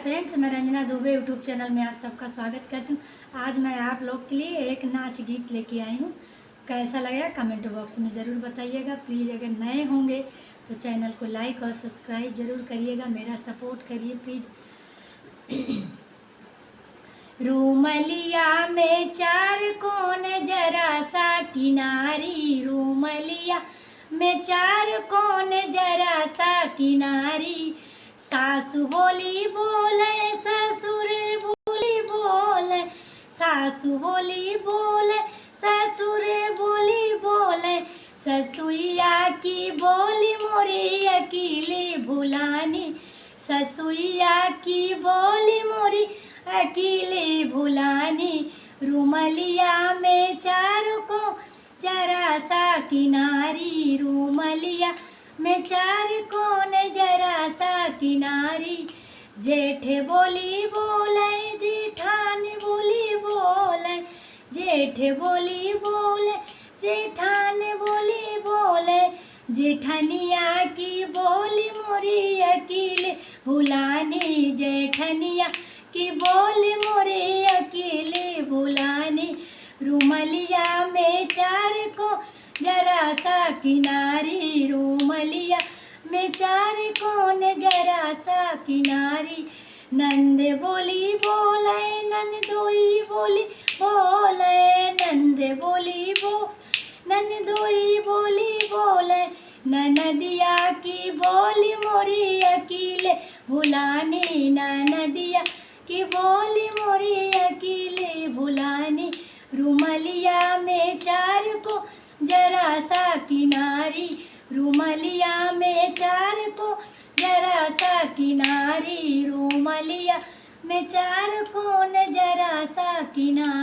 Friends, मैं Ranjana Dubey YouTube channel में आप सबका स्वागत करती हूँ। आज मैं आप लोग के लिए एक नाच गीत लेके आई हूँ। कैसा लगा कमेंट बॉक्स में ज़रूर बताइएगा। प्लीज़ अगर नए होंगे तो चैनल को लाइक और सब्सक्राइब ज़रूर करिएगा, मेरा सपोर्ट करिए प्लीज़। रूमलिया में चार कोन जरा सा किनारी, रूमलिया में चार कोन जरा सा किनारी। सासु बोली बोले ससुर बोली बोले, सासु बोली बोले ससुर बोली बोले। ससुइया की बोली मोरी अकेले भुलानी, ससुइया की बोली मोरी अकेले भुलानी। रूमलिया में चार को जरा सा किनारी, रूमलिया में चार कोन जरा सा किनारी। जेठ बोली बोले जेठान बोली बोले, जेठ बोली बोले जेठान बोली बोले। जेठनिया की बोली मोरी अकेले भुलानी, जेठनिया की बोली मोरी अकेले भुलानी। रूमलिया में चार को जरा सा किनारी, रूमलिया में चार कोन जरा सा किनारी। नंद बोली बोले नंदोई बोली बोले, नंद बोली नंदोई बोली बोले। ननदिया की बोली मोरी अकेले भुलानी, ननदिया की बोली मोरी अकेले भुलानी। रूमलिया में चार को जरा सा किनारी, रूमलिया में चार को जरा सा किनारी। रूमलिया में चार कोन जरा सा किनारी।